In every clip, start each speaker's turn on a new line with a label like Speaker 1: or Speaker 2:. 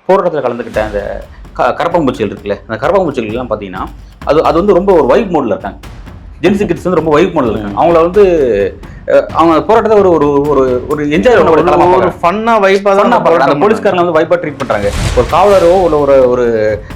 Speaker 1: போராட்டத்தில் கலந்துக்கிட்ட அந்த கரப்பாம்பூச்சிகள் இருக்குல்ல, அந்த கரப்பாம்பூச்சிகள்லாம் பார்த்தீங்கன்னா அது வந்து ரொம்ப ஒரு வைப் மோடில் இருக்காங்க. ஜென்சி கிட்ஸ் வந்து ரொம்ப வைப் மோடில் இருக்காங்க. அவங்கள வந்து அவங்க போராட்டத்தை ஒரு ஒரு ஒரு ஒரு என்ஜாய்
Speaker 2: ஒரு ஃபன்னா வைப்பா தான்
Speaker 1: அந்த போலீஸ்காரங்க வந்து வைப்பா ட்ரீட் பண்றாங்க. ஒரு காவலரோ இல்ல ஒரு ஒரு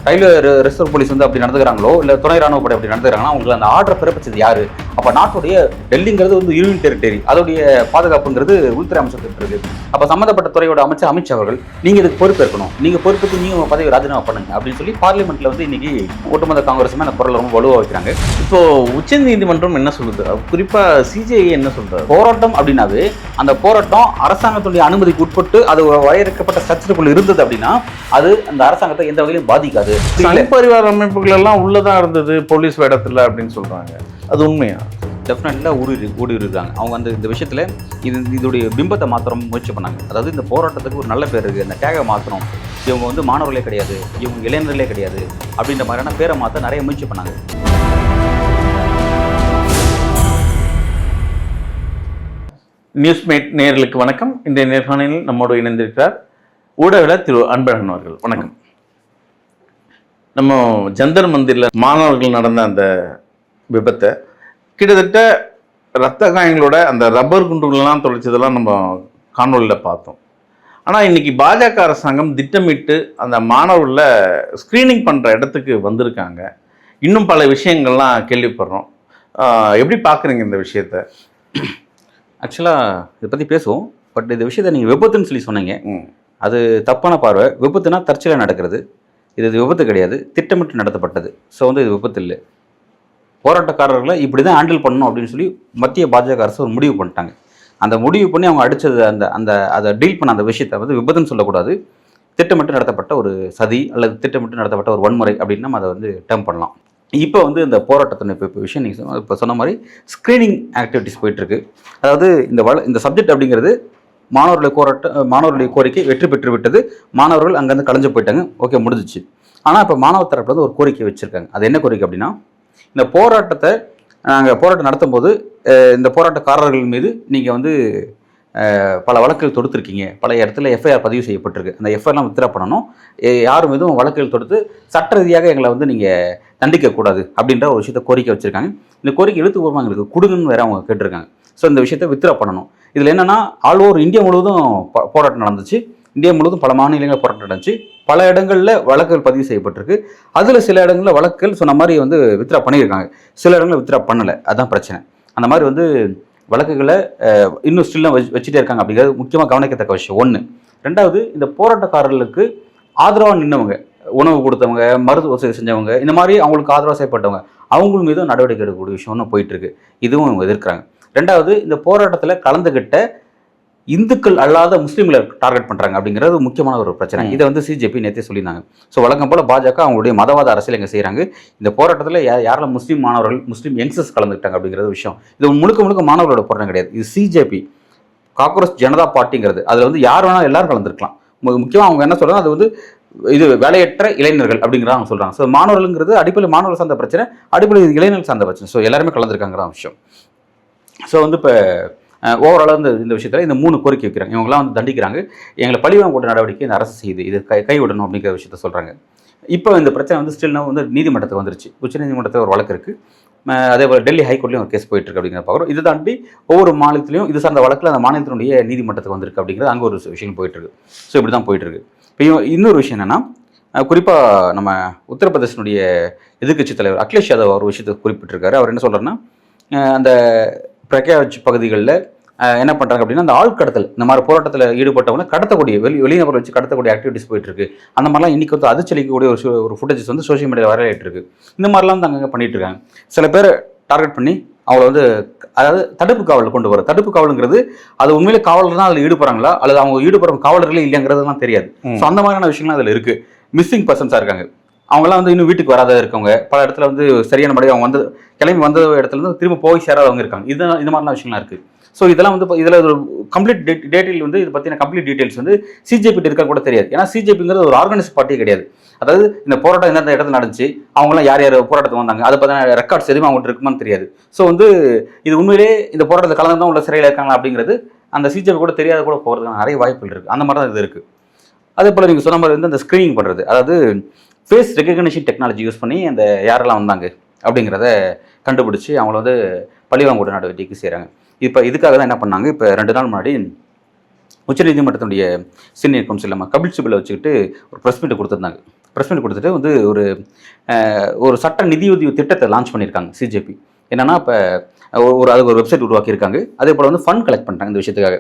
Speaker 1: ரயில்வே ரிசர்வ் போலீஸ் வந்து அப்படி நடந்துக்கிறாங்களோ இல்ல துணை ராணுவ படை அப்படி நடந்துக்கிறாங்கன்னா அவங்களுக்கு அந்த ஆர்டர் பிறப்பிச்சது யாரு? அப்ப நாட்டுடைய டெல்லிங்கிறது வந்து யூனியன் டெரிட்டரி, அதோடைய பாதுகாப்புங்கிறது உள்துறை அமைச்சர் இருக்கு. அப்ப சம்பந்தப்பட்ட துறையோட அமைச்சர் அமித்ஷா அவர்கள் நீங்க இதுக்கு பொறுப்பேற்கணும், நீங்க பொறுப்புக்கு நீங்க உங்க பதவி ராஜினாமா பண்ணுங்க அப்படின்னு சொல்லி பார்லிமெண்ட்ல வந்து இன்னைக்கு ஒட்டுமொத்த காங்கிரஸுமே அந்த குரல் ரொம்ப வலுவா வைக்கிறாங்க.
Speaker 2: இப்போ உச்ச நீதிமன்றம் என்ன சொல்லுது, குறிப்பா சிஜிஐ என்ன சொல்றாரு?
Speaker 1: போராட்டம் அப்படின்னாவே அந்த போராட்டம் அரசாங்கத்துடைய அனுமதிக்கு உட்பட்டு அது வரையறுக்கப்பட்ட ஸ்ட்ரக்சருக்குள்ள இருந்தது அப்படின்னா அது அந்த அரசாங்கத்தை எந்த வகையிலும் பாதிக்காது.
Speaker 2: பரிவார அமைப்புகள் எல்லாம் உள்ளதான் இருந்தது போலீஸ் வேடத்துல அப்படின்னு சொல்றாங்க, அது உண்மையா?
Speaker 1: டெஃபினெட்லா ஊடுருவாங்க அவங்க அந்த இந்த விஷயத்துல இதோடைய பிம்பத்தை மாத்திரம் முயற்சி பண்ணாங்க. அதாவது இந்த போராட்டத்துக்கு ஒரு நல்ல பேர் இருக்கு, அந்த டேகை மாத்திரம், இவங்க வந்து மாணவர்களே கிடையாது, இவங்க இளைஞர்களே கிடையாது அப்படின்ற மாதிரியான பேரை மாற்ற நிறைய முயற்சி பண்ணாங்க.
Speaker 2: நியூஸ்மேட் நேயர்களுக்கு வணக்கம். இன்றைய நேர்காணலில் நம்மோடு இணைந்திருக்கிறார் ஊடகவியலாளர் திரு அன்பழகன் அவர்கள். வணக்கம். நம்ம ஜந்தர் மந்திரில் மாணவர்கள் நடந்த அந்த விபத்தை கிட்டத்தட்ட ரத்த காயங்களோட அந்த ரப்பர் குண்டுகளெல்லாம் தொலைச்சதெல்லாம் நம்ம காணொலியில் பார்த்தோம். ஆனால் இன்னைக்கு பாஜக அரசாங்கம் திட்டமிட்டு அந்த மாணவர்களை ஸ்க்ரீனிங் பண்ணுற இடத்துக்கு வந்திருக்காங்க. இன்னும் பல விஷயங்கள்லாம் கேள்விப்படுறோம். எப்படி பார்க்குறீங்க இந்த விஷயத்தை?
Speaker 1: ஆக்சுவலாக இதை பற்றி பேசுவோம். பட் இந்த விஷயத்தை நீங்கள் விபத்துன்னு சொல்லி சொன்னீங்க, அது தப்பான பார்வை. விபத்துனா தற்செயலாக நடக்கிறது, இது விபத்து கிடையாது, திட்டமிட்டு நடத்தப்பட்டது. ஸோ வந்து இது விபத்து இல்லை. போராட்டக்காரர்களை இப்படி தான் ஹேண்டில் பண்ணணும் அப்படின்னு சொல்லி மத்திய பாஜக அரசு ஒரு முடிவு பண்ணிட்டாங்க. அந்த முடிவு பண்ணி அவங்க அடித்தது அதை டீல் பண்ண அந்த விஷயத்தை வந்து விபத்துன்னு சொல்லக்கூடாது, திட்டமிட்டு நடத்தப்பட்ட ஒரு சதி அல்லது திட்டமிட்டு நடத்தப்பட்ட ஒரு வன்முறை அப்படின்னு நம்ம அதை வந்து டேர்ம் பண்ணலாம். இப்போ வந்து இந்த போராட்டத்தின் இப்போ விஷயம் நீங்கள் இப்போ சொன்ன மாதிரி ஸ்க்ரீனிங் ஆக்டிவிட்டிஸ் போயிட்டுருக்கு. அதாவது இந்த சப்ஜெக்ட் அப்படிங்கிறது மாணவர்களுடைய கோரிக்கை வெற்றி பெற்று விட்டது, மாணவர்கள் அங்கேருந்து கலைஞ்சு போயிட்டாங்க, ஓகே முடிஞ்சிச்சு. ஆனால் இப்போ மாணவர் தரப்பில் வந்து ஒரு கோரிக்கை வச்சுருக்காங்க. அது என்ன கோரிக்கை அப்படின்னா, இந்த போராட்டம் நடத்தும் போது இந்த போராட்டக்காரர்கள் மீது நீங்கள் வந்து பல வழக்குகள் தொடுத்துருக்கீங்க, பல இடத்துல எஃப்ஐஆர் பதிவு செய்யப்பட்டிருக்கு, அந்த எஃப்ஐஆர்லாம் வித்ட்ரா பண்ணணும், யார் மீதும் வழக்குகள் தொடுத்து சட்ட ரீதியாக எங்களை வந்து நீங்கள் தண்டிக்கக்கூடாது அப்படின்ற ஒரு விஷயத்தை கோரிக்கை வச்சுருக்காங்க. இந்த கோரிக்கை எழுத்துப்பூர்வமாக எங்களுக்கு கொடுங்கன்னு வேறு அவங்க கேட்டிருக்காங்க. ஸோ இந்த விஷயத்தை வித்ட்ரா பண்ணணும். இதில் என்னென்னா ஆல் ஓவர் இந்தியா முழுவதும் போராட்டம் நடந்துச்சு, இந்தியா முழுவதும் பல மாநிலங்கள் போராட்டம் நடந்துச்சு, பல இடங்களில் வழக்குகள் பதிவு செய்யப்பட்டிருக்கு. அதில் சில இடங்களில் வழக்குகள் சொன்ன மாதிரி வந்து வித்ட்ரா பண்ணியிருக்காங்க, சில இடங்களில் வித்ட்ரா பண்ணலை. அதுதான் பிரச்சனை. அந்த மாதிரி வந்து வழக்குகளை இன்னும் ஸ்டில்லாம் வச்சுட்டே இருக்காங்க அப்படிங்கிறது முக்கியமாக கவனிக்கத்தக்க விஷயம். ஒன்று. ரெண்டாவது, இந்த போராட்டக்காரர்களுக்கு ஆதரவாக நின்றவங்க, உணவு கொடுத்தவங்க, மருத்துவ வசதி செஞ்சவங்க, இந்த மாதிரி அவங்களுக்கு ஆதரவாக செய்யப்பட்டவங்க, அவங்க மீதும் நடவடிக்கை எடுக்கக்கூடிய விஷயம் ஒன்று போயிட்டுருக்கு. இதுவும் அவங்க எதிர்க்கிறாங்க. ரெண்டாவது, இந்த போராட்டத்தில் கலந்துக்கிட்ட இந்துக்கள் அல்லாத முஸ்லீம்களை டார்கெட் பண்ணுறாங்க அப்படிங்கிறது முக்கியமான ஒரு பிரச்சனை. இதை வந்து சிஜேபி நேற்றே சொல்லியிருந்தாங்க. ஸோ வழக்கம் போல் பாஜக அவங்களுடைய மதவாத அரசியல் எங்கே செய்கிறாங்க, இந்த போராட்டத்தில் யாரெல்லாம் முஸ்லீம் மாணவர்கள், முஸ்லீம் யங்ஸ்டர்ஸ் கலந்துக்கிட்டாங்க அப்படிங்கிறது விஷயம். இது முழுக்க மாணவர்களோட போராட்டம் கிடையாது. இது சிஜேபி, காக்ரோச் ஜனதா பார்ட்டிங்கிறது. அதில் வந்து யார் வேணாலும் எல்லாரும் கலந்துருக்கலாம். முக்கியமாக அவங்க என்ன சொல்கிறாங்க, அது வந்து இது வேலையற்ற இளைஞர்கள் அப்படிங்கிறத அவங்க சொல்கிறாங்க. ஸோ மாணவர்கள்ங்கிறது அடிப்படையில் மாணவர்கள் சார்ந்த பிரச்சனை, அடிப்படையில் இளைஞர்கள் சார்ந்த பிரச்சனை. ஸோ எல்லாருமே கலந்துருக்காங்கிற விஷயம். ஸோ வந்து இப்போ ஓவராலாக இந்த விஷயத்தில் இந்த 3 கோரிக்கை வைக்கிறாங்க. இவங்களாம் வந்து தண்டிக்கிறாங்க, எங்களை பழிவாங்க கூட்ட நடவடிக்கை இந்த அரசு செய்யுது, இது கைவிடணும் அப்படிங்கிற விஷயத்த சொல்கிறாங்க. இப்போ இந்த பிரச்சனை வந்து ஸ்டில்னா வந்து நீதிமன்றத்துக்கு வந்துருச்சு. உச்சநீதிமன்றத்தில் ஒரு வழக்கு இருக்குது, அதே போல் டெல்லி ஹைகோர்ட்லேயும் ஒரு கேஸ் போயிட்டுருக்கு அப்படிங்கிற பார்க்குறோம். இதை தாண்டி ஒவ்வொரு மாநிலத்திலையும் இது சார்ந்த வழக்கில் அந்த மாநிலத்தினுடைய நீதிமன்றத்துக்கு வந்திருக்கு அப்படிங்கிறது அங்கே ஒரு விஷயம் போயிட்டுருக்கு. ஸோ இப்படி தான் போயிட்டுருக்கு. இப்போ இன்னொரு விஷயம் என்னென்னா, குறிப்பாக நம்ம உத்தரப்பிரதேசனுடைய எதிர்க்கட்சி தலைவர் அகிலேஷ் யாதவ் ஒரு விஷயத்தை குறிப்பிட்டிருக்காரு. அவர் என்ன சொல்கிறாருன்னா, அந்த பிரக்யாஜ் பகுதிகளில் என்ன பண்ணுறாங்க அப்படின்னா, அந்த ஆழ்கடத்தல், இந்த மாதிரி போராட்டத்தில் ஈடுபட்டவங்க கடத்தக்கூடிய வெளிநபரை வச்சு கடத்தக்கூடிய ஆக்டிவிட்டிஸ் போயிட்டுருக்கு. அந்த மாதிரிலாம் இன்றைக்கி வந்து அதிர்ச்சலிக்கக்கூடிய ஒரு ஃபுட்டேஜஸ் வந்து சோஷியல் மீடியாவில் வைரலாகிட்டு இருக்கு. இந்த மாதிரிலாம் வந்து அங்கங்கே பண்ணிகிட்டு இருக்காங்க. சில பேர் டார்கெட் பண்ணி அவங்கள வந்து, அதாவது தடுப்பு காவலில் கொண்டு வர. தடுப்பு காவலுங்கிறது அது உண்மையிலே காவலர் தான் அதில் ஈடுபடுறாங்களா அல்லது அவங்க ஈடுபடுற காவலர்களே இல்லைங்கிறதுலாம் தெரியாது. ஸோ அந்த மாதிரியான விஷயங்கள்லாம் அதில் இருக்குது. மிஸ்ஸிங் பர்சன்ஸாக இருக்காங்க, அவங்களாம் வந்து இன்னும் வீட்டுக்கு வராத இருக்கவங்க, பல இடத்துல வந்து சரியான முறையாக அவங்க வந்து கிளம்பி வந்த இடத்துல இருந்து திரும்ப போய் சேராதவங்க இருக்காங்க. இந்த மாதிரிலாம் விஷயம்லாம் இருக்குது. ஸோ இதெல்லாம் வந்து இதில் ஒரு கம்ப்ளீட் டீட்டெயில் வந்து இதை பற்றின கம்ப்ளீட் டீட்டெயில்ஸ் வந்து சிஜேபி இருக்க கூட தெரியாது. ஏன்னா சிஜேபிங்கிறது ஒரு ஆர்கனைஸ்ட் பார்ட்டியே கிடையாது. அதாவது இந்த போராட்டம் எந்தெந்த இடத்துல நடந்துச்சு, அவங்களாம் யார் யார் போராட்டத்துக்கு வந்தாங்க, அதை பற்றின ரெக்கார்ட்ஸ் எதுவுமே அவங்கள்ட்ட இருக்குமான்னு தெரியாது. ஸோ வந்து இது உண்மையிலே இந்த போராட்டத்தை கலந்து தான் உள்ள சிறையில் இருக்காங்களா அப்படிங்கிறது அந்த சிஜேபி கூட தெரியாத கூட போகிறதுக்கான நிறைய வாய்ப்புகள் இருக்குது. அந்த மாதிரி தான் இது இருக்குது. அதே போல் நீங்கள் சொன்ன மாதிரி வந்து அந்த ஸ்க்ரீனிங் பண்ணுறது, அதாவது ஃபேஸ் ரெகக்னிஷன் டெக்னாலஜி யூஸ் பண்ணி அந்த யாரெல்லாம் வந்தாங்க அப்படிங்கிறத கண்டுபிடிச்சி அவங்கள வந்து பழிவாங்கூட நடவடிக்கைக்கு செய்கிறாங்க. இப்போ இதுக்காக தான் என்ன பண்ணாங்க, இப்போ 2 நாள் முன்னாடி உச்சநீதிமன்றத்தினுடைய சீனியர் கவுன்சில் நம்ம கபில் சிபலை வச்சுக்கிட்டு ஒரு ப்ரெஸ் மீட் கொடுத்துருந்தாங்க. ப்ரெஸ் மீட் கொடுத்துட்டு வந்து ஒரு சட்ட நிதியுதவி திட்டத்தை லான்ச் பண்ணியிருக்காங்க சிஜேபி. என்னன்னா இப்போ அதுக்கு ஒரு வெப்சைட் உருவாக்கியிருக்காங்க. அதே போல் வந்து ஃபண்ட் கலெக்ட் பண்ணுறாங்க இந்த விஷயத்துக்காக.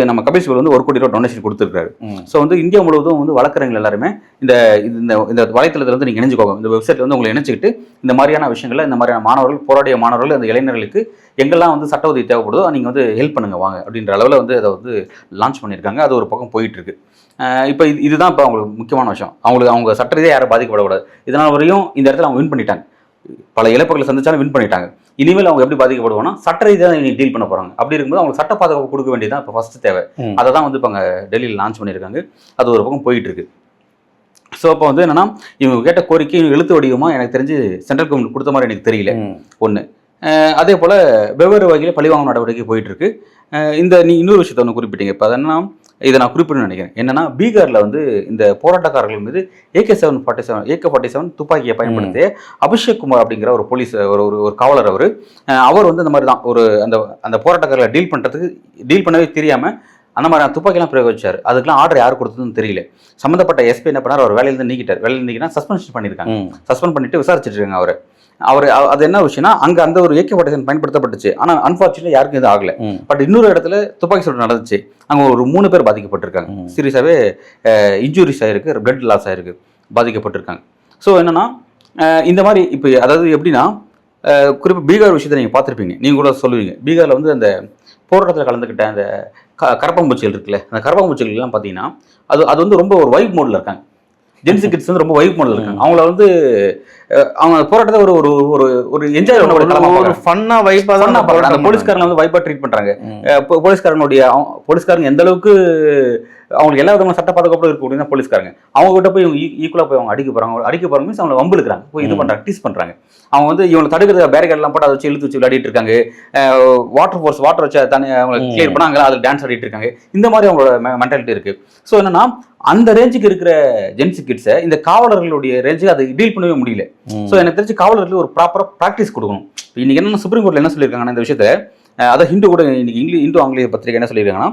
Speaker 1: நம்ம கபில் சிபல் வந்து 1 கோடி ரூபா டொனேஷன் கொடுத்துருக்காரு. ஸோ வந்து இந்தியா முழுவதும் வந்து வழக்கறிஞர்கள் எல்லாருமே இந்த வலைத்தளத்தில் வந்து நீங்கள் இணைஞ்சுக்கோங்க. இந்த வெப்சைட்டில் வந்து உங்களை இணைச்சிக்கிட்டு இந்த மாதிரியான விஷயங்களை, இந்த மாதிரியான மாணவர்கள், போராடிய மாணவர்கள், அந்த இளைஞர்களுக்கு எங்கெல்லாம் வந்து சட்ட உதவி தேவைப்படுதோ நீங்கள் வந்து ஹெல்ப் பண்ணுங்க வாங்க அப்படின்ற அளவில் வந்து அதை வந்து லான்ச் பண்ணியிருக்காங்க. அது ஒரு பக்கம் போயிட்டுருக்கு. இப்போ இதுதான் இப்போ அவங்களுக்கு முக்கியமான விஷயம். அவங்க சட்ட ரீதியாக யாரும் பாதிக்கப்படக்கூடாது. இதனால் வரையும் இந்த இடத்துல அவங்க வின் பண்ணிட்டாங்க. பல இழப்புகளை சந்திச்சாலும் வின் பண்ணிட்டாங்க. இனிமேல் அவங்க எப்படி பாதிக்கப்படுவாங்கன்னா சட்ட ரீதியாக நீங்க டீல் பண்ண போறாங்க. அப்படி இருக்கும்போது அவங்க சட்ட பாதுகாப்பு கொடுக்க வேண்டியதான் இப்போ ஃபர்ஸ்ட் தேவை. அதை தான் வந்து இப்போ அங்கே டெல்லியில் லான்ச் பண்ணியிருக்காங்க. அது ஒரு பக்கம் போயிட்டு இருக்கு. ஸோ அப்போ வந்து என்னன்னா, இவங்க கேட்ட கோரிக்கை எழுத்து வடிவமாக எனக்கு தெரிஞ்சு சென்ட்ரல் கவர்மெண்ட் கொடுத்த மாதிரி எனக்கு தெரியல ஒன்று. அதே போல் வெவ்வேறு வகையில் பழிவாங்கும் நடவடிக்கை போயிட்டு இருக்கு. நீ இன்னொரு விஷயத்த ஒன்று குறிப்பிட்டீங்க. இப்போ அதென்னா இதை நான் குறிப்பிடணும்னு நினைக்கிறேன். என்னன்னா, பீகாரில் வந்து இந்த போராட்டக்காரர்கள் மீது AK-47 துப்பாக்கியை பயன்படுத்திய அபிஷேக் குமார் அப்படிங்கிற ஒரு போலீஸ் ஒரு காவலர் அவர் வந்து இந்த மாதிரி தான் அந்த போராட்டக்காரர்களை டீல் பண்ணவே தெரியாமல் அந்த மாதிரி துப்பாக்கிலாம் பிரயோகிச்சார். அதுக்கெல்லாம் ஆர்டர் யார் கொடுத்ததுன்னு தெரியல. சம்மந்தப்பட்ட எஸ்பி என்ன பண்ணார், அவர் வேலையிலேருந்து நீக்கினா சஸ்பென்ஷன் பண்ணியிருக்காங்க. சஸ்பெண்ட் பண்ணிட்டு விசாரிச்சுட்டு இருக்காங்க அவர் அது என்ன விஷயம்னா, அங்கே அந்த ஒரு AK-47 பயன்படுத்தப்பட்டுச்சு. ஆனால் அன்ஃபார்ச்சுனேட்லி யாருக்கும் எதுவும் ஆகலை. பட் இன்னொரு இடத்துல துப்பாக்கி சூடு நடந்துச்சு. அங்கே ஒரு 3 பேர் பாதிக்கப்பட்டிருக்காங்க. சீரியஸாகவே இன்ஜுரிஸ் ஆகிருக்கு, பிளட் லாஸ் ஆகிருக்கு, பாதிக்கப்பட்டிருக்காங்க. ஸோ என்னன்னா, இந்த மாதிரி இப்போ அதாவது எப்படின்னா, குறிப்பாக பீகார் விஷயத்தை நீங்கள் பார்த்துருப்பீங்க. நீங்கள் கூட சொல்லுவீங்க, பீகாரில் வந்து அந்த போராட்டத்தில் கலந்துக்கிட்ட அந்த கரப்பாம்பூச்சிகள் இருக்குல்ல, அந்த கரப்பாம்பூச்சிகள்லாம் பார்த்தீங்கன்னா அது வந்து ரொம்ப ஒரு வைப் மோடில் இருக்காங்க. ஜென்சி கிட்ஸ் வந்து ரொம்ப வைப் மோடில் இருக்காங்க. அவங்கள வந்து அவங்க போராட்டத்தை ஒரு என்ஜாய் பண்ண ஃபன்னா வைப்பா தான் பார்க்குறாங்க. அந்த போலீஸ்காரங்க வந்து வைப்பா ட்ரீட் பண்ணுறாங்க. போலீஸ்காரங்க எந்த அளவுக்கு அவங்களுக்கு எல்லா விதமான சட்ட பாதுகாப்பு இருக்கக்கூடிய போலீஸ்காரங்க அவங்க கிட்ட போய் இவங்க ஈக்குவலாக போய் அவங்க அடிக்க போகிறாங்க மீன்ஸ் அவங்களை வம்பு இருக்கிறாங்க, போய் இது பண்ணுறாங்க, டீஸ் பண்ணுறாங்க. அவங்க வந்து இவங்களை தடுக்கிறது பேரிகேட்லாம் போட்டு அதை வச்சு இழுத்து வச்சு விளையாடிட்டு இருக்காங்க. வாட்டர் வச்சு தனி அவங்க கிளியர் பண்ணாங்க, அதில் டான்ஸ் ஆடிட்டு இருக்காங்க. இந்த மாதிரி அவங்களோட மென்டாலிட்டி இருக்கு. ஸோ என்னன்னா, அந்த ரேஞ்சுக்கு இருக்கிற ஜென்சி கிட்ஸை இந்த காவலர்களுடைய ரேஞ்சுக்கு அதை டீல் பண்ணவே முடியல. ஸோ எனக்கு தெரிஞ்சு காவலர்களுக்கு ஒரு ப்ராப்பராக ப்ராக்டிஸ் கொடுக்கணும். இன்னைக்கு என்னன்னா, சுப்ரீம் கோர்ட்டில் என்ன சொல்லியிருக்காங்கன்னா இந்த விஷயத்தை, அதை ஹிந்து கூட இன்னைக்கு இந்து ஆங்கிலேய பத்திரிகை என்ன சொல்லியிருக்காங்கன்னா,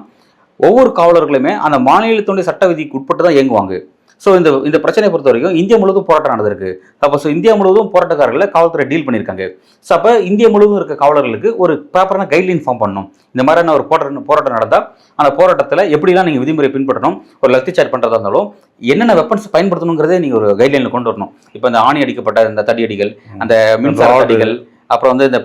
Speaker 1: ஒவ்வொரு காவலர்களுமே அந்த மாநிலத்தினுடைய சட்ட விதிக்கு உட்பட்டு தான் இயங்குவாங்க. ஸோ இந்த பிரச்சனையை பொறுத்த வரைக்கும் இந்தியா முழுவதும் போராட்டம் நடந்திருக்கு. அப்போ இந்தியா முழுவதும் போராட்டக்காரர்களை காவல்துறை டீல் பண்ணியிருக்காங்க. ஸோ அப்போ இந்தியா முழுவதும் இருக்க காவலர்களுக்கு ஒரு ப்ராப்பரான கைட்லைன் ஃபார்ம் பண்ணணும். இந்த மாதிரியான ஒரு போராட்டம் நடந்தால் அந்த போராட்டத்தில் எப்படிலாம் நீங்கள் விதிமுறை பின்பற்றணும், ஒரு லத்திச்சார்ஜ் பண்ணுறதா இருந்தாலும் என்னென்ன வெப்பன்ஸ் பயன்படுத்தணுங்கிறதே நீங்கள் ஒரு கைட்லைனில் கொண்டு வரணும். இப்போ இந்த ஆணி அடிக்கப்பட்ட இந்த தடி அடிகள், அந்த மின்சார அடிகள், அப்புறம் வந்து இந்த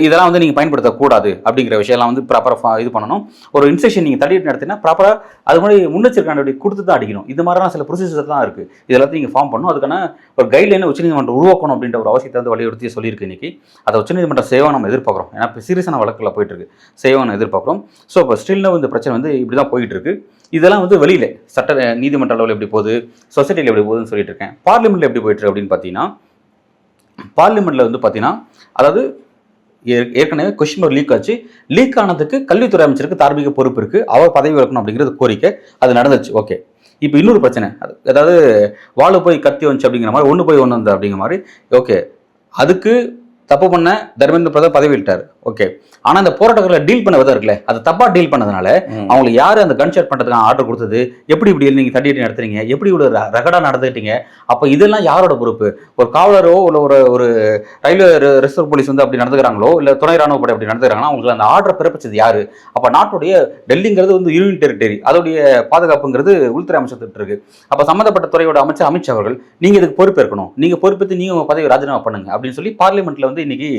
Speaker 1: இதெல்லாம் வந்து நீங்கள் பயன்படுத்தக்கூடாது அப்படிங்கிற விஷயம்லாம் வந்து ப்ராப்பராக இது பண்ணணும். ஒரு இன்ஸ்ட்ரக்ஷன் நீங்கள் தடிட்டு நடத்தினா ப்ராப்பராக அது மாதிரி முன்னெச்சரிக்கை நடவடிக்கை கொடுத்து தான் அடிக்கணும். இது மாதிரிலாம் சில ப்ரொசீஜர் தான் இருக்குது. இதெல்லாத்தையும் நீங்கள் ஃபார்ம் பண்ணணும். அதுக்கான ஒரு கைட்லைனை உச்சநீதிமன்றம் உருவாக்கணும் அப்படின்ற ஒரு அவசியத்தை வந்து வலியுறுத்தி சொல்லியிருக்கு. இன்னைக்கு அதை உச்சநீதிமன்றம் சேவை நம்ம எதிர்பார்க்குறோம். ஏன்னா இப்போ சீரியஸான வழக்கில் போயிட்டு இருக்கு, சேவை நம்ம எதிர்பார்க்குறோம். ஸோ இப்போ ஸ்டில்னு இந்த பிரச்சனை வந்து இப்படி தான் போயிட்டு இருக்கு. இதெல்லாம் வந்து வெளியில் சட்ட நீதிமன்ற அளவில் எப்படி போகுது, சொசைட்டியில் எப்படி போகுதுன்னு சொல்லிட்டு இருக்கேன். பார்லிமெண்ட்டில் எப்படி போயிட்டு இருக்கு அப்படின்னு பார்த்தீங்கன்னா, பார்லிமெண்ட்டில் வந்து பார்த்தீங்கன்னா, அதாவது ஏற்கனவே கொஸ்டின் பேப்பர் லீக் ஆச்சு. லீக் ஆனதுக்கு கல்வித்துறை அமைச்சருக்கு தார்மீக பொறுப்பு இருக்குது, அவர் பதவி விலக்கணும் அப்படிங்கிறது கோரிக்கை. அது நடந்துச்சு. ஓகே, இப்போ இன்னொரு பிரச்சனை, அதாவது வாழை போய் கத்தி வந்துச்சு அப்படிங்கிற மாதிரி, ஒன்று போய் ஒன்று வந்து அப்படிங்கிற மாதிரி. ஓகே, அதுக்கு தப்பு பண்ண தர்மேந்திர பிரதான் பதவி விட்டார். ஓகே, ஆனால் இந்த போராட்டங்களை டீல் பண்ண விதம் இருக்குல்ல, அது தப்பாக டீல் பண்ணதுனால அவங்களுக்கு யார் அந்த கன் ஷாட் பண்ணுறதுக்கான ஆர்டர் கொடுத்தது, எப்படி இப்படி நீங்கள் தட்டிட்டு நடத்துறீங்க, எப்படி இவ்வளோ ரகடாக நடந்துக்கிட்டீங்க, அப்போ இதெல்லாம் யாரோட பொறுப்பு? ஒரு காவலரோ இல்லை ஒரு ரயில்வே ரிசர்வ் போலீஸ் வந்து அப்படி நடந்துக்கிறாங்களோ, இல்லை துணை ராணுவ படை அப்படி நடந்துக்கிறாங்கன்னா அவங்களுக்கு அந்த ஆர்டர் பிறப்பிச்சது யாரு? அப்போ நாட்டுடைய டெல்லிங்கிறது வந்து யூனியன் டெரிட்டரி, அதோடைய பாதுகாப்புங்கிறது உள்துறை அமைச்சர் இருக்கு. அப்போ சம்மந்தப்பட்ட துறையோட அமைச்சர் அமித்ஷா அவர்கள் நீங்கள் இதுக்கு பொறுப்பேற்கணும், நீங்கள் பொறுப்பேற்று நீங்கள் உங்கள் பதவி ராஜினாமா பண்ணுங்க அப்படின்னு சொல்லி பார்லிமெண்ட்ல வந்து இன்னைக்கு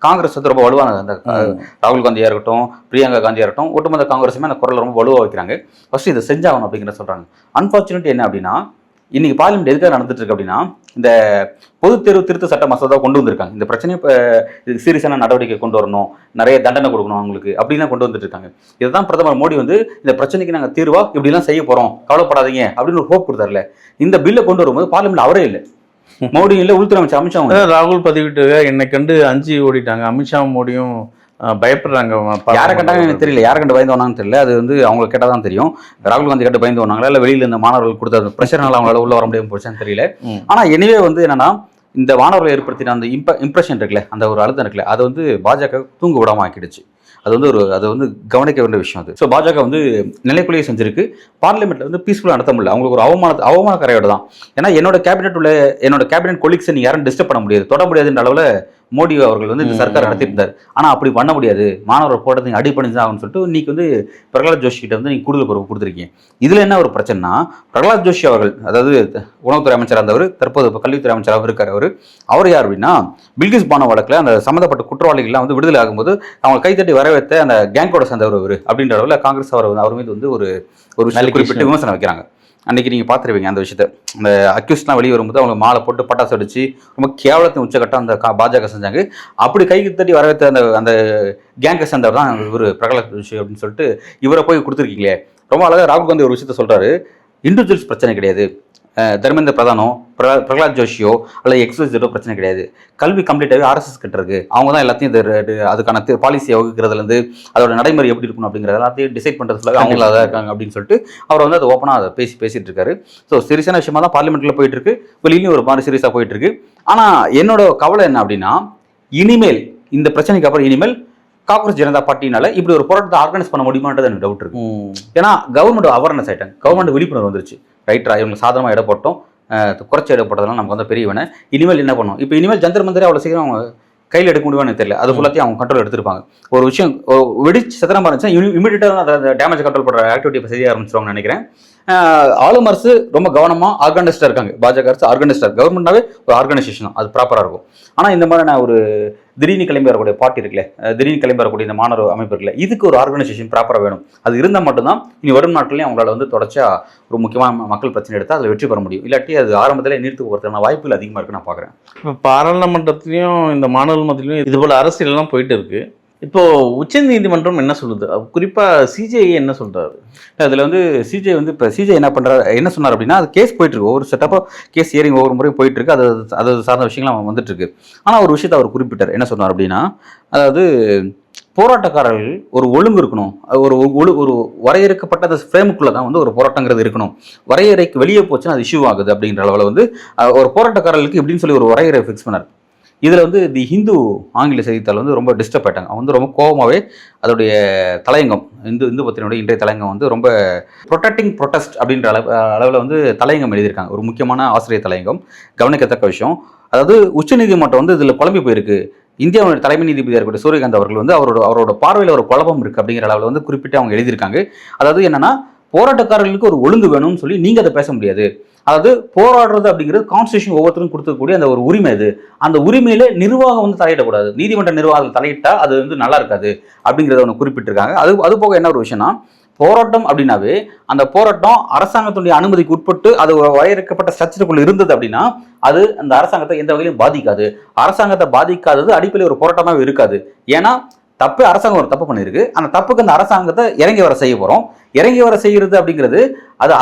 Speaker 1: காங்கிரஸ் வந்து ரொம்ப வலுவான, அந்த ராகுல் காந்தியா இருக்கட்டும், பிரியங்கா காந்தியா இருக்கட்டும், ஒட்டுமொத்த காங்கிரஸுமே அந்த குரல் ரொம்ப வலுவாக வைக்கிறாங்க. ஃபர்ஸ்ட் இதை செஞ்சாகணும் அப்படிங்கிற சொல்றாங்க. அன்பார்ச்சுனேட் என்ன அப்படின்னா, இன்னைக்கு பார்லிமெண்ட் எதுக்காக நடந்துட்டு இருக்கு அப்படின்னா, இந்த பொதுத் தேர்வு திருத்த சட்ட மசோதா கொண்டு வந்திருக்காங்க. இந்த பிரச்சனையை இப்போ இதுக்கு சீரியஸான நடவடிக்கை கொண்டு வரணும், நிறைய தண்டனை கொடுக்கணும் அவங்களுக்கு அப்படிலாம் கொண்டு வந்துட்டு இருக்காங்க. இதுதான் பிரதமர் மோடி வந்து இந்த பிரச்சனைக்கு நாங்கள் தீர்வா இப்படிலாம் செய்ய போறோம், கவலைப்படாதீங்க அப்படின்னு ஒரு ஹோப் கொடுத்தாருல. இந்த பில்லை கொண்டு வரும்போது பார்லிமெண்ட் அவரே இல்லை, மோடி இல்லை, உள்துறை அமைச்சர் அமித்ஷா.
Speaker 2: ராகுல் பதிவிட்டு என்னை கண்டு 5 ஓடிட்டாங்க, அமித்ஷா மோடியும் பயப்படுறாங்க.
Speaker 1: யாரை கண்டாங்க எனக்கு தெரியல, யாரை கண்டு பயந்து வந்தாங்கன்னு தெரியல. அது வந்து அவங்களுக்கு கேட்டால் தான் தெரியும். ராகுல் காந்தி கண்டு பயந்து வந்தாங்களா இல்லை வெளியில் இந்த மாணவர்கள் கொடுத்த ப்ரெஷர்னால அவங்களால உள்ள வர முடியாமல் போச்சான்னு தெரியல. ஆனால் எனிவே வந்து என்னன்னா, இந்த மாணவர்கள் ஏற்படுத்தின அந்த இம்ப்ரெஷன் இருக்குல்ல, அந்த ஒரு அழுத்தம் இருக்குல்ல, அது வந்து பாஜக தூங்க விடாமல் ஆக்கிடுச்சு. அது வந்து கவனிக்க வேண்டிய விஷயம் அது. ஸோ பாஜக வந்து நிலைக்குள்ளேயே செஞ்சிருக்கு. பார்லிமெண்ட்ல வந்து பீஸ்ஃபுல்லாக நடத்த முடியல. அவங்களுக்கு ஒரு அவமான கரையோட தான். ஏன்னா என்னோட கேபினெட் கொலீக்ஸை நீங்க யாரும் டிஸ்டர்ப் பண்ண முடியாது, தொட முடியாதுன்ற அளவில் மோடி அவர்கள் வந்து இந்த சர்க்கார் நடத்திருந்தார். ஆனால் அப்படி பண்ண முடியாது, மாணவர் போட்டது அடி பண்ணிதான் ஆகும்னு சொல்லிட்டு இன்னைக்கு வந்து பிரகலாத் ஜோஷி கிட்ட வந்து நீங்க கூடுதல் பொறுப்பு கொடுத்துருக்கீங்க. இதுல என்ன ஒரு பிரச்சனைனா, பிரகலாத் ஜோஷி அவர்கள் அதாவது உணவுத்துறை அமைச்சர் இருந்தவர், தற்போது கல்வித்துறை அமைச்சராக இருக்கார். அவர் யார் அப்படின்னா, பில்கிஸ் பானோ வழக்கில் அந்த சம்மந்தப்பட்ட குற்றவாளிகள்லாம் வந்து விடுதலை ஆகும்போது அவங்க கைத்தட்டி வரவேற்ற அந்த கேங்கோட சேர்ந்தவர் அவர் அப்படின்ற அளவில் காங்கிரஸ் அவர் மீது வந்து ஒரு குறிப்பிட்டு விமர்சனம் வைக்கிறாங்க. அன்றைக்கி நீங்கள் பார்த்துருவீங்க அந்த விஷயத்தை. அந்த அக்யூஸ்ட்லாம் வெளியே வரும்போது அவங்க மாலை போட்டு பட்டாசு அடித்து ரொம்ப கேவலத்தின் உச்சக்கட்டம் அந்த பாஜக செஞ்சாங்க. அப்படி கைக்கு தட்டி வரவேற்ற அந்த கேங்கை சேர்ந்தவர் தான் இவர் பிரகலாத் ஜோஷி அப்படின்னு சொல்லிட்டு இவரை போய் கொடுத்துருக்கீங்களே. ரொம்ப அழகாக ராகுல் காந்தி ஒரு விஷயத்த சொல்கிறாரு, இண்டிவிஜுவல்ஸ் பிரச்சனை கிடையாது, தர்மேந்திர பிரதானோ பிரகலாத் ஜோஷியோ அல்லது எக்ஸ்ஓ பிரச்சனை கிடையாது, கல்வி கம்ப்ளீட்டாகவே ஆர்எஸ்எஸ் கிட்ட இருக்கு, அவங்க தான் எல்லாத்தையும் அதுக்கான பாலிசியை வகுக்கிறதுலேருந்து அதோட நடைமுறை எப்படி இருக்கணும் அப்படிங்கிறது எல்லாத்தையும் டிசைட் பண்ணுறதுல அவங்கள தான் இருக்காங்க அப்படின்னு சொல்லிட்டு அவர் வந்து அதை ஓப்பனாக அதை பேசிட்டு இருக்காரு. ஸோ சீரியஸான விஷயமா தான் பார்லிமெண்ட்டில் போயிட்டு இருக்கு, வெளியிலையும் ஒரு மாதிரி சீரியஸாக போயிட்டு இருக்கு. ஆனால் என்னோட கவலை என்ன அப்படின்னா, இனிமேல் இந்த பிரச்சனைக்கு அப்புறம் இனிமேல் காங்கிரஸ் ஜனதா பார்ட்டினால இப்படி ஒரு போராட்டத்தை ஆர்கனைஸ் பண்ண முடியுமான்றது எனக்கு டவுட் இருக்கு. ஏன்னா கவர்மெண்ட் அவேர்னஸ் ஆயிட்டாங்க, கவர்மெண்ட் விழிப்புணர்வு வந்துருச்சு. ரைட்டா, இவங்க சாதனமாக இட போட்டோம், குறைச்சி இட போட்டதெல்லாம் நமக்கு வந்து பெரியவன. இனிமேல் என்ன பண்ணும், இப்போ இனிமேல் ஜந்தர் மந்திரே அவ்வளோ சீக்கிரம் அவங்க கையில் எடுக்க முடியுமான்னு தெரியல. அது ஃபுல்லாத்தையும் அவங்க கண்ட்ரோல் எடுத்திருப்பாங்க. ஒரு விஷயம் வெடிச்சு சத்திரமா இருந்துச்சுன்னா இமீடியட்டாக அதை டேமேஜ் கண்ட்ரோல் பண்ணுற ஆக்டிவிட்டி இப்போ செய்ய ஆரம்பிச்சிருவாங்கன்னு நினைக்கிறேன். ஆளும் அரசு ரொம்ப கவனமாக ஆர்கனைஸ்டாக இருக்காங்க. பாஜக அரசு ஆர்கனைஸ்டாக, கவர்மெண்ட்னாவே ஒரு ஆர்கனைசேஷன் தான், அது ப்ராப்பராக இருக்கும். ஆனால் இந்த மாதிரி நான் ஒரு திடீர்னு கிளம்பி வரக்கூடிய பார்ட்டி இருக்குல்ல, திடீர்னு கிளம்பி வரக்கூடிய இந்த மாணவர் அமைப்பு இருக்குல்ல, இதுக்கு ஒரு ஆர்கனைசேஷன் ப்ராப்பராக வேணும். அது இருந்தால் மட்டும்தான் இனி வரும் நாட்களையும் அவங்களால வந்து தொடர்ச்சியாக ஒரு முக்கியமான மக்கள் பிரச்சனை எடுத்தால் அதில் வெற்றி பெற முடியும். இல்லாட்டி அது ஆரம்பத்தில் நிறுத்து போகிறதுக்கான வாய்ப்புகள் அதிகமாக இருக்குன்னு நான் பார்க்குறேன்.
Speaker 2: இப்போ பாராளுமன்றத்திலையும் இந்த மாணவர் மத்தியிலையும் இது போல் அரசியல்லாம் போயிட்டு இருக்கு. இப்போ உச்சநீதிமன்றம் என்ன சொல்லுது, குறிப்பாக சிஜே என்ன சொல்றாரு?
Speaker 1: அதில் வந்து சிஜே வந்து இப்போ சிஜே என்ன சொன்னார் அப்படின்னா, அது கேஸ் போயிட்டு இருக்கு, ஒவ்வொரு செட்டப்பாக கேஸ் ஹியரிங் ஒவ்வொரு முறையும் போயிட்டு இருக்கு, அது சார்ந்த விஷயங்கள் வந்துட்டு இருக்கு. ஆனால் ஒரு விஷயத்தை அவர் குறிப்பிட்டார். என்ன சொன்னார் அப்படின்னா, அதாவது போராட்டக்காரர்கள் ஒரு ஒழுங்கு இருக்கணும், ஒரு வரையறுக்கப்பட்ட அந்த ஃப்ரேமுக்குள்ளே தான் வந்து ஒரு போராட்டங்கிறது இருக்கணும். வரையறைக்கு வெளியே போச்சுன்னா அது இஷ்யூ ஆகுது அப்படின்ற அளவில் வந்து ஒரு போராட்டக்காரர்களுக்கு எப்படின்னு சொல்லி ஒரு வரையறை ஃபிக்ஸ் பண்ணார். இதில் வந்து தி ஹிந்து ஆங்கில செய்தித்தாள் வந்து ரொம்ப டிஸ்டர்ப் ஆயிட்டாங்க. அவங்க வந்து ரொம்ப கோபமாகவே அதோடைய தலையங்கம் இந்து பத்திரிகையோட இன்றைய தலையங்கம் வந்து ரொம்ப ப்ரொட்டஸ்ட் அப்படின்ற அளவில் வந்து தலையங்கம் எழுதியிருக்காங்க. ஒரு முக்கியமான ஆசிரியர் தலையங்கம், கவனிக்கத்தக்க விஷயம். அதாவது உச்சநீதிமன்றம் வந்து இதில் குழம்பி போயிருக்கு. இந்தியாவோட தலைமை நீதிபதியாக இருக்கக்கூடிய சூரியகாந்த் அவர்கள் வந்து அவரோட பார்வையில் ஒரு குழப்பம் இருக்குது அப்படிங்கிற அளவில் வந்து குறிப்பிட்டு அவங்க எழுதியிருக்காங்க. அதாவது என்னன்னா, போராட்டக்காரர்களுக்கு ஒரு ஒழுங்கு வேணும்னு சொல்லி நீங்கள் அதை பேச முடியாது. அதாவது போராடுறது அப்படிங்கிறது கான்ஸ்டியூஷன் ஒவ்வொருத்தரும் கொடுக்கக்கூடிய அந்த ஒரு உரிமை. அது அந்த உரிமையில நிர்வாகம் வந்து தலையிடக்கூடாது, நீதிமன்ற நிர்வாகத்தில் தலையிட்டா அது வந்து நல்லா இருக்காது அப்படிங்கிறத ஒன்று குறிப்பிட்டிருக்காங்க. அது போக என்ன ஒரு விஷயம்னா, போராட்டம் அப்படின்னாவே அந்த போராட்டம் அரசாங்கத்துடைய அனுமதிக்கு உட்பட்டு அது வரையறுக்கப்பட்ட ஸ்ட்ரக்சருக்குள்ள இருந்தது அப்படின்னா அது அந்த அரசாங்கத்தை எந்த வகையிலும் பாதிக்காது. அரசாங்கத்தை பாதிக்காதது அடிப்படையில் ஒரு போராட்டமாகவே இருக்காது. ஏன்னா அரசாங்கம் ஒரு தப்பு பண்ணியிருக்கு, அந்த தப்புக்கு அந்த அரசாங்கத்தை இறங்கி வர செய்ய போகிறோம். இறங்கி வர செய்கிறது அப்படிங்கிறது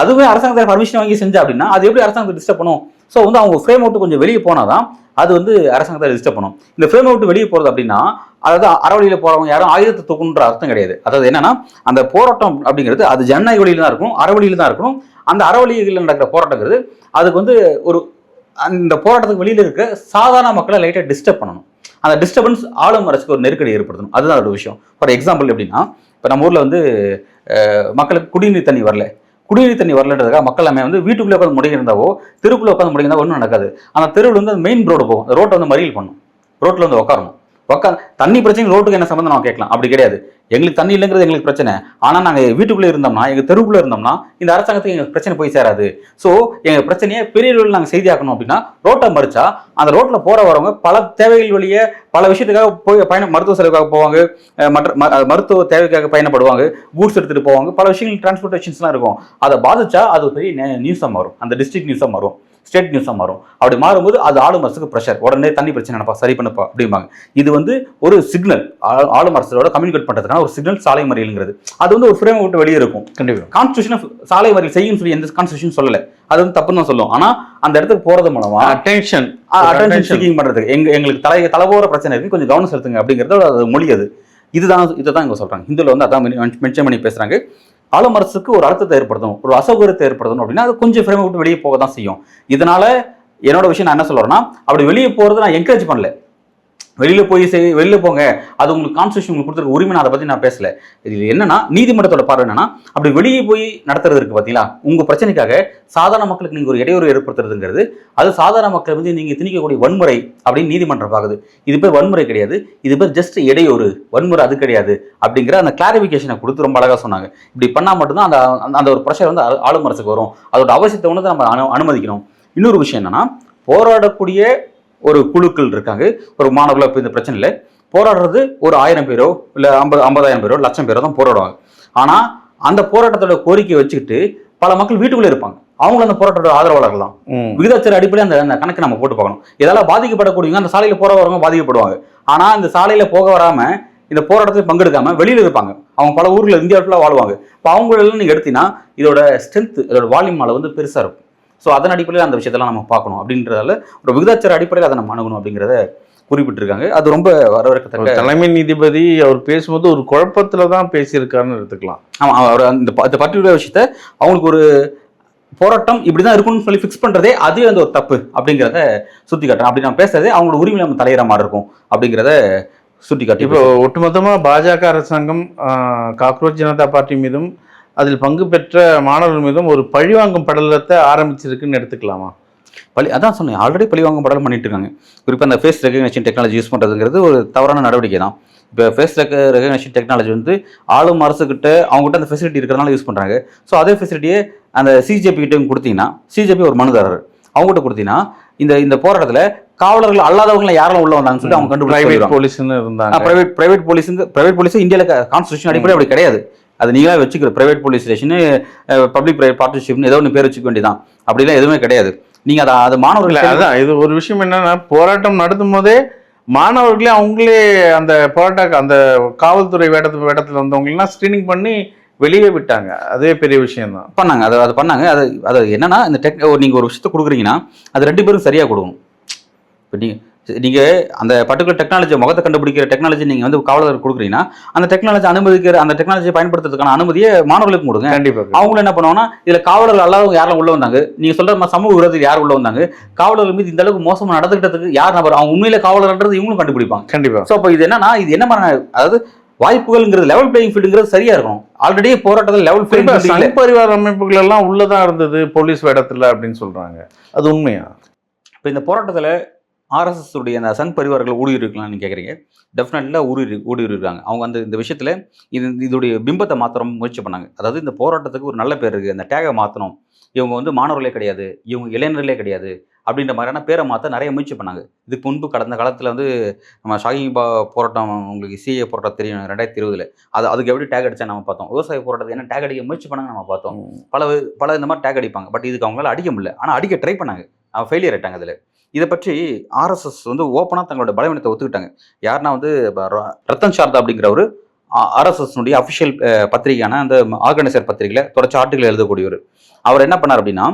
Speaker 1: அதுவே அரசாங்கத்தை பர்மிஷன் வாங்கி செஞ்சா அப்படின்னா அது எப்படி அரசாங்கத்தை டிஸ்டர்ப் பண்ணும்? ஸோ வந்து அவங்க ஃப்ரேம் அவுட் கொஞ்சம் வெளியே போனாதான் அது வந்து அரசாங்கத்தை டிஸ்டர்ப் பண்ணும். இந்த ஃப்ரேம் அவுட் வெளியே போகிறது அப்படின்னா அதாவது அறவழியில் போகிறவங்க யாரும் ஆயுதத்தை தூக்குன்ற அர்த்தம் கிடையாது. அதாவது என்னன்னா, அந்த போராட்டம் அப்படிங்கிறது அது ஜனநாயக வழியில் தான் இருக்கணும், அறவழியில் தான் இருக்கணும். அந்த அறவழியில் நடக்கிற போராட்டங்கிறது அதுக்கு வந்து அந்த போராட்டத்துக்கு வெளியில் இருக்க சாதாரண மக்களை லைட்டாக டிஸ்டர்ப் பண்ணணும். அந்த டிஸ்டர்பன்ஸ் ஆளும் அரசுக்கு ஒரு நெருக்கடி ஏற்படுத்தணும். அதுதான் ஒரு விஷயம். ஃபார் எக்ஸாம்பிள் எப்படின்னா, இப்போ நம்ம ஊரில் வந்து மக்களுக்கு குடிநீர் தண்ணி வரலன்றதுக்காக மக்கள் எல்லாமே வந்து வீட்டுக்குள்ளே உட்காந்து முடங்கியிருந்தாவோ தெருக்குள்ளே உட்காந்து முடங்கியிருந்தாவோ ஒன்றும் நடக்காது. அந்த தெருவில் வந்து மெயின் ரோடு போகும், அந்த ரோட்டை வந்து மறியல் பண்ணும், ரோட்டில் வந்து உட்காரணும். தண்ணி பிரச்சனை ரோட்டுக்கு என்ன சம்பந்தம் நம்ம கேட்கலாம், அப்படி கிடையாது. எங்களுக்கு தண்ணி இல்லைங்கிறது எங்களுக்கு பிரச்சனை, ஆனால் நாங்கள் வீட்டுக்குள்ளே இருந்தோம்னா, எங்கள் தெருவுக்குள்ளே இருந்தோம்னா இந்த அரசாங்கத்துக்கு எங்களுக்கு பிரச்சனை போய் சேராது. ஸோ எங்கள் பிரச்சனையை பெரிய அளவில் நாங்கள் செய்தியாக்கணும் அப்படின்னா ரோட்டை மறிச்சா அந்த ரோட்டில் போகிற வரவங்க பல தேவைகள் வழியே பல விஷயத்துக்காக போய் மருத்துவ செலவுக்காக போவாங்க, மருத்துவ தேவைக்காக பயணப்படுவாங்க, கூட்ஸ் எடுத்துகிட்டு போவாங்க, பல விஷயங்கள் டிரான்ஸ்போர்ட்டேஷன்ஸ்லாம் இருக்கும். அதை பாதிச்சா அது பெரிய நியூஸாக மாறும், அந்த டிஸ்ட்ரிக்ட் நியூஸாக மாறும், ஸ்டேட் நியூஸாக மாறும். அப்படி மாறும்போது அது ஆளும் அரசுக்கு ப்ரெஷர், உடனே தண்ணி பிரச்சனை நினைப்பா சரி பண்ணப்பா அப்படிம்பாங்க. இது வந்து ஒரு சிக்னல், ஆளும் அரசோட கம்யூனிகேட் பண்ணுறதுக்கான ஒரு சிக்னல் சாலை மறியல்ங்கிறது. அது வந்து ஒரு ஃப்ரேம் விட்டு வெளியே இருக்கும். கண்டிப்பாக கான்ஸ்டியூஷன் சாலை மறியல் செய்யும் சொல்லி எந்த கான்ஸ்டியூஷன் சொல்லலை, அது வந்து தப்புன்னு தான் சொல்லும். ஆனால் அந்த இடத்துக்கு போகிறது மூலமா அட்டென்ஷன் சீக்கிங் பண்ணுறதுக்கு எங்களுக்கு தலைவோர பிரச்சனை இருக்குது, கொஞ்சம் கவனம் செலுத்துங்க அப்படிங்கிறது அது மொழி. அது இதை தான் இவங்க சொல்கிறாங்க. ஹிந்துவில் வந்து அதான் மென்ஷன் பண்ணி பேசுகிறாங்க. ஆளும் அரசுக்கு ஒரு அழுத்தத்தை ஏற்படுத்தணும், ஒரு அசௌகரியத்தை ஏற்படுத்தணும் அப்படின்னா அது கொஞ்சம் ஃப்ரேம் விட்டு வெளியே போக தான் செய்யும். இதனால என்னோட விஷயம் நான் என்ன சொல்கிறேன்னா, அப்படி வெளியே போகிறது நான் என்கரேஜ் பண்ணல. வெளியில போங்க, அது உங்களுக்கு கான்ஸ்டியூஷன் உங்களுக்கு கொடுத்துருக்க உரிமை, நான் அதை பற்றி நான் பேசல. இது என்னன்னா நீதிமன்றத்தோட பார்வை என்னன்னா, அப்படி வெளியே போய் நடத்துறது இருக்கு பார்த்தீங்களா, உங்க பிரச்சனைக்காக சாதாரண மக்களுக்கு நீங்க ஒரு இடையூறு ஏற்படுத்துறதுங்கிறது அது சாதாரண மக்கள் வந்து நீங்க திணிக்கக்கூடிய வன்முறை அப்படின்னு நீதிமன்றம் பார்க்குது. இது பேர் வன்முறை கிடையாது, இது பேர் ஜஸ்ட் இடையூறு, வன்முறை அது கிடையாது அப்படிங்கிற அந்த கிளாரிபிகேஷனை கொடுத்து ரொம்ப அழகா சொன்னாங்க. இப்படி பண்ணா மட்டும்தான் அந்த அந்த ஒரு ப்ரெஷர் வந்து ஆளும் அரசுக்கு வரும். அதோட அவசியத்தை வந்து நம்ம அனுமதிக்கணும். இன்னொரு விஷயம் என்னன்னா, போராடக்கூடிய ஒரு குழுக்கள் இருக்காங்க, ஒரு மாணவர்களோ. இப்போ இந்த பிரச்சனை இல்லை, போராடுறது ஒரு 1000 பேரோ இல்லை 50,000 பேரோ 1,00,000 பேரோ தான் போராடுவாங்க. ஆனால் அந்த போராட்டத்தோட கோரிக்கையை வச்சுக்கிட்டு பல மக்கள் வீட்டுக்குள்ளே இருப்பாங்க. அவங்களும் அந்த போராட்டத்தோட ஆதரவாளர்கள் தான். விகிதாச்சார அடிப்படையில் அந்த கணக்கு நம்ம போட்டு பார்க்கணும். இதெல்லாம் பாதிக்கப்படக்கூடியவங்க அந்த சாலையில் போற வரவங்க பாதிக்கப்படுவாங்க. ஆனால் இந்த சாலையில் போக வராமல் இந்த போராட்டத்தில் பங்கெடுக்காம வெளியில் இருப்பாங்க. அவங்க பல ஊரில் இந்தியா ஃபுல்லாக வாழ்வாங்க. இப்போ அவங்களெல்லாம் நீங்கள் எடுத்தீங்கன்னா இதோட ஸ்ட்ரென்த், இதோட வால்யூம் அளவு வந்து பெருசாக இருக்கும். ஸோ அதன் அடிப்படையில் அந்த விஷயத்தெல்லாம் நம்ம பார்க்கணும். அப்படின்றதால ஒரு விகிதாச்சார அடிப்படையில் அதை நம்ம அணுகணும் அப்படிங்கிறத குறிப்பிட்டிருக்காங்க. அது ரொம்ப வரவேற்கத்தக்க.
Speaker 2: தலைமை நீதிபதி அவர் பேசும்போது ஒரு குழப்பத்துல தான் பேசியிருக்காருன்னு எடுத்துக்கலாம்.
Speaker 1: ஆமாம், அவர் அந்த பர்டிகுலர் விஷயத்த அவங்களுக்கு ஒரு போராட்டம் இப்படிதான் இருக்கும்னு சொல்லி ஃபிக்ஸ் பண்றதே அது அந்த ஒரு தப்பு அப்படிங்கிறத சுட்டி காட்டுறோம். அப்படி நம்ம பேசுறதே அவங்களோட உரிமையில நம்ம தலையிற மாதிரி இருக்கும் அப்படிங்கிறத சுட்டி காட்டி.
Speaker 2: இப்போ ஒட்டுமொத்தமா பாஜக அரசாங்கம் காக்ரோச் ஜனதா பார்ட்டி மீதும் அதில் பங்கு பெற்ற மாணவர்கள் மீதும் ஒரு பழிவாங்கும் படலத்தை ஆரம்பிச்சிருக்குன்னு எடுத்துக்கலாமா?
Speaker 1: அதான் சொன்னேன், ஆல்ரெடி பழிவாங்கும் படலம் பண்ணிட்டு இருக்காங்க. குறிப்பாக அந்த ஃபேஸ் ரெகக்னேஷன் டெக்னாலஜி யூஸ் பண்ணுறதுங்கிறது ஒரு தவறான நடவடிக்கை தான். இப்போ ஃபேஸ் ரெகக்னேஷன் டெக்னாலஜி வந்து ஆளும் அரசுக்கிட்ட அவங்ககிட்ட அந்த ஃபெசிலிட்டி இருக்கிறதுனால யூஸ் பண்ணுறாங்க. ஸோ அதே ஃபெசிலிட்டியே அந்த சிஜேபி கிட்ட கொடுத்தீங்கன்னா, சிஜேபி ஒரு மனுதாரர், அவங்ககிட்ட கொடுத்தீங்கன்னா இந்த போராட்டத்தில் காவலர்கள் அல்லாதவங்களை யாரெல்லாம் உள்ள வந்தாங்கன்னு சொல்லி அவங்க கண்டுபிடிச்சு
Speaker 2: பிரைவேட் போலீஸ்னு இருந்தாங்க.
Speaker 1: பிரைவேட் போலீஸ் இந்தியாவில் கான்ஸ்டியூஷன் அடிப்படை அப்படி கிடையாது. அது நீங்களா வச்சுக்கிற பிரைவேட் போலீஸ் ஸ்டேஷனு, பப்ளிக் பிரைவேட் பார்ட்னர்ஷிப்னு ஏதோ ஒன்று பேர் வச்சுக்க வேண்டியதான். அப்படிலாம் எதுவுமே கிடையாது. நீங்க அது மாணவர்கள்
Speaker 2: அதான் இது ஒரு விஷயம் என்னன்னா, போராட்டம் நடத்தும் போதே மாணவர்களே அவங்களே அந்த அந்த காவல்துறை வேடத்துல வந்தவங்களெல்லாம் ஸ்கிரீனிங் பண்ணி வெளியே விட்டாங்க. அதே பெரிய விஷயம் தான்
Speaker 1: பண்ணாங்க. அது பண்ணாங்க. அது என்னன்னா, இந்த நீங்க ஒரு விஷயத்த கொடுக்குறீங்கன்னா அது 2 பேரும் சரியா கொடுக்கணும். இப்போ நீங்க அந்த பர்டிகுலர் டெக்னாலஜி, முகத்தை கண்டுபிடிக்கிற டெக்னாலஜி நீங்க வந்து காவலர் கொடுக்குறீங்கன்னா அந்த டெக்னாலஜியை பயன்படுத்துறதுக்கான அனுமதியை மாணவர்களுக்கு கொடுங்க.
Speaker 2: கண்டிப்பா.
Speaker 1: அவங்க என்ன பண்ணுவாங்கன்னா, இதுல காவலர்கள் அல்லாதவங்க யாரெல்லாம் உள்ள வந்தாங்க, நீங்க சொல்ற சமூக விரோதத்தில் யார் உள்ள வந்தாங்க, காவலர்கள் மீது இந்த அளவுக்கு மோசமா நடந்துக்கிட்டதுக்கு யார் நபர், அவங்க உண்மையில காவலர்ன்றது இவங்களும் கண்டுபிடிப்பாங்க.
Speaker 2: கண்டிப்பா.
Speaker 1: ஸோ அப்போ இது என்னன்னா, இது என்ன மாதிரி, அதாவது வாய்ப்புகள்ங்கிறது லெவல் பிளேயிங் ஃபீல்டுங்கிறது சரியா இருக்கும். ஆல்ரெடி போராட்டத்தில் லெவல் பிளேயிங்
Speaker 2: சங் பரிவார அமைப்புகள் எல்லாம் உள்ளதான் இருந்தது போலீஸ் வேடத்துல அப்படின்னு சொல்றாங்க. அது உண்மையா?
Speaker 1: இப்போ இந்த போராட்டத்தில் ஆர்எஸ்எஸ் உடைய அந்த சங் பரிவார்கள் ஊடுருவிருக்கலாம்னு கேட்குறீங்க. டெஃபினெட்லாம் ஊடுருவிருக்காங்க. அவங்க இந்த விஷயத்தில் இதோடைய பிம்பத்தை மாற்ற முயற்சி பண்ணாங்க. அதாவது இந்த போராட்டத்துக்கு ஒரு நல்ல பேர் இருக்குது, அந்த டேகை மாற்றணும், இவங்க வந்து மாணவர்களே கிடையாது, இவங்க இளைஞர்களே கிடையாது அப்படின்ற மாதிரியான பேரை மாற்ற நிறைய முயற்சி பண்ணாங்க. இதுக்கு முன்பு கடந்த காலத்தில் வந்து நம்ம ஷாகிங் போராட்டம், உங்களுக்கு சிஏ போராட்டம் தெரியும் 2020, அதுக்கு எப்படி டேக் அடிச்சா நம்ம பார்த்தோம். விவசாய போராட்டத்தை என்ன டேக் அடிக்க முயற்சி பண்ணாங்க நம்ம பார்த்தோம். பல இந்த மாதிரி டேக் அடிப்பாங்க. பட் இதுக்கு அவங்களால அடிக்க முடியல. ஆனால் அடிக்க ட்ரை பண்ணாங்க, அவன் ஃபெயிலியர் ஆயிட்டாங்க. அதில் இதை பற்றி ஆர்எஸ்எஸ் வந்து ஓப்பனாக தங்களோட பலவீனத்தை ஒத்துக்கிட்டாங்க. யாருன்னா வந்து ரத்தன் சாரதா அப்படிங்கிறவர் ஆர்எஸ்எஸ்னுடைய அஃபிஷியல் பத்திரிகையான அந்த ஆர்கனைசர் பத்திரிகையில் தொடர்ச்சி ஆர்டிகல் எழுதக்கூடியவர். அவர் என்ன பண்ணார் அப்படின்னா,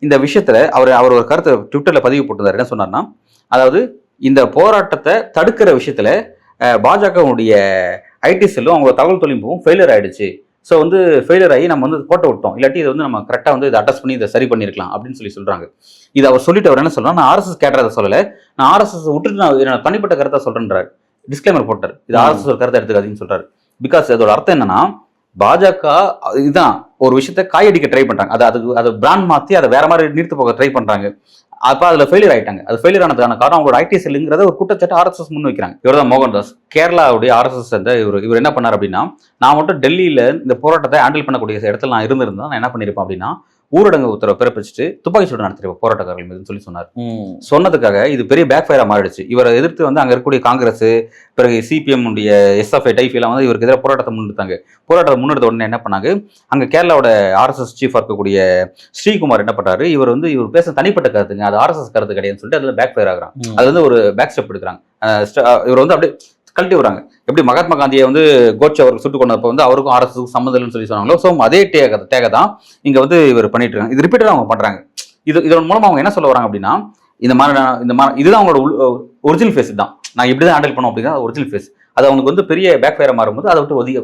Speaker 1: இந்த விஷயத்தில் அவர் ஒரு கருத்தை ட்விட்டரில் பதிவு போட்டிருந்தார். என்ன சொன்னார்னா, அதாவது இந்த போராட்டத்தை தடுக்கிற விஷயத்தில் பாஜகவுடைய ஐடி செல்லும் அவங்க தகவல் தொழில்நுட்பமும் ஃபெயிலியர் ஆகிடுச்சு. ஸோ வந்து ஃபெயிலியர் ஆகி நம்ம வந்து போட்டு விட்டோம், இல்லாட்டி இதை வந்து நம்ம கரெக்டாக வந்து இதை அட்ரஸ் பண்ணி இதை சரி பண்ணியிருக்கலாம் அப்படின்னு சொல்கிறாங்க. இது அவர் சொல்லிட்டு அவர் என்ன சொல்கிறார், நான் ஆர்எஸ்எஸ் கேட்டதை சொல்லலை, நான் ஆர்எஸ்எஸ் விட்டுட்டு நான் தனிப்பட்ட கருத்தை சொல்கிறேன்றார். டிஸ்க்ளைமர் போட்டார், இது ஆர்எஸ்எஸ் ஒரு கருத்தை எடுத்துக்காதீங்கன்னு சொல்கிறார். பிகாஸ் அதோட அர்த்தம் என்னன்னா, பாஜக இதுதான் ஒரு விஷயத்த காயடிக்க ட்ரை பண்ணுறாங்க, அதை பிராண்ட் மாற்றி அதை வேற மாதிரி நீர்த்து போக ட்ரை பண்ணுறாங்க. அப்போ அதில் ஃபெயிலியர் ஆகிட்டாங்க. அது ஃபெயிலியர் ஆனதுக்கான காரணம் அவங்களோட ஐடி செல்லுங்கிறத ஒரு குற்றச்சாட்டு ஆர்எஸ்எஸ் முன் வைக்கிறாங்க. இவர் தான் மோகன்தாஸ், கேரளாவுடைய ஆர்எஸ்எஸ் சேர்ந்த இவர் என்ன பண்ணார் அப்படின்னா, நான் மட்டும் டெல்லியில் இந்த போராட்டத்தை ஹேண்டில் பண்ணக்கூடிய இடத்துல நான் இருந்திருந்தேன், நான் என்ன பண்ணியிருப்பேன் அப்படின்னா, ஊரடங்கு உத்தரவு பிறப்பிச்சுட்டு துப்பாக்கி சூடு நடத்திருப்போம் போராட்டக்காரர்கள் மீதுன்னு சொன்னார். சொன்னதுக்காக இது பெரிய பேக் ஃபயரா மாறிடுச்சு. இவரை எதிர்த்து வந்து அங்கே இருக்கக்கூடிய காங்கிரஸ், பிறகு சிபிஎம் உடைய எஸ்எஃப்ஐ டைஃபெல்லாம் வந்து இவருக்கு எதிராக போராட்டத்தை முன்னெடுத்தாங்க. போராட்டத்தை முன்னெடுத்த உடனே என்ன பண்ணாங்க, அங்கே கேரளாவோட ஆர்எஸ்எஸ் சீஃபாக இருக்கக்கூடிய ஸ்ரீகுமார் என்ன பண்ணாரு, இவர் பேச தனிப்பட்ட கருத்துங்க, அது ஆர்எஸ்எஸ் கருத்து கிடையாதுன்னு சொல்லிட்டு அதில் பேக் ஃபயர் ஆகுறாங்க. அது வந்து ஒரு பேக் ஸ்டெப் எடுக்கிறாங்க. இவர் வந்து அப்படியே கழட்டி விடுறாங்க. எப்படி மகாத்மா காந்தியை வந்து கோட்சே அவருக்கு சுட்டு கொண்டப்போ வந்து அவருக்கும் ஆர்எஸ்எஸ்க்கு சம்மந்தம் இல்லைன்னு சொல்லி சொன்னாங்களோ, ஸோ அதே டேகை தான் இங்கே வந்து இவர் பண்ணிட்டு இருக்காங்க. இது ரிப்பீட்டடாக அவங்க பண்ணுறாங்க. இதன் மூலமாக அவங்க என்ன சொல்ல வராங்க அப்படின்னா, இந்த மாதிரி இதுதான் அவங்களோட ஒரிஜினல் ஃபேஸ் தான், நான் இப்படி தான் ஹேண்டில் பண்ணோம் அப்படின்னா ஒரிஜினல் ஃபேஸ். அது அவனுக்கு வந்து பெரிய பேக் ஃபயராக மாறும்போது அதை விட்டு ஒதுக்கி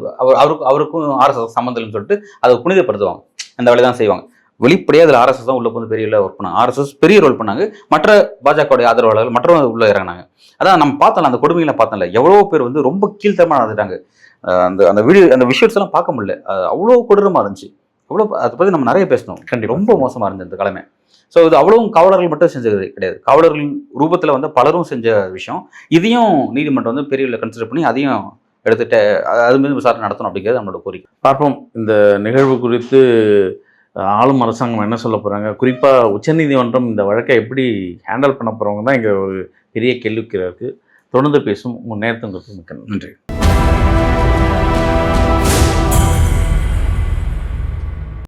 Speaker 1: அவருக்கும் ஆர்எஸ்எஸ் சம்மந்தம்னு சொல்லிட்டு அதை புனிதப்படுத்துவாங்க. அந்த வேலையை தான் செய்வாங்க. வெளிப்படையாக அதில் ஆர்எஸ்எஸ் தான் உள்ள வந்து பெரிய ஒர்க் பண்ணாங்க. ஆர்எஸ்எஸ் பெரிய ரோல் பண்ணாங்க. மற்ற பாஜகவுடைய ஆதரவாளர்கள் மற்றவங்க உள்ள இறங்கினாங்க. அதான் நம்ம பார்த்தோம்ல, அந்த கொடுமைகளை பார்த்தோம்ல, எவ்வளோ பேர் வந்து ரொம்ப கீழ்த்தரமாக நடந்துட்டாங்க. அந்த அந்த வீடியோ அந்த விஷுவல்ஸ் எல்லாம் பார்க்க முடியல. அவ்வளோ கொடூரமாக இருந்துச்சு. அவ்வளோ அதை பற்றி நம்ம நிறைய பேசணும்.
Speaker 2: கண்டிப்பா.
Speaker 1: ரொம்ப மோசமாக இருந்தது இந்த காலமே. ஸோ இது அவ்வளவும் காவலர்கள் மட்டும் செஞ்சது கிடையாது. காவலர்களின் ரூபத்தில் வந்து பலரும் செஞ்ச விஷயம். இதையும் நீதிமன்றம் வந்து பெரிய கன்சிடர் பண்ணி அதையும் எடுத்துட்டு அது மீது விசாரணை நடத்தணும் அப்படிங்கிறது நம்மளோட கோரிக்கை.
Speaker 2: பார்ப்போம் இந்த நிகழ்வு குறித்து ஆளும் அரசாங்கம் என்ன சொல்ல போகிறாங்க, குறிப்பாக உச்சநீதிமன்றம் இந்த வழக்கை எப்படி ஹேண்டில் பண்ண போகிறவங்க தான் இங்கே ஒரு பெரிய கேள்விக்குறியாக இருக்குது. தொடர்ந்து பேசும் உங்கள் நேரத்துக்கு மிக்க நன்றி.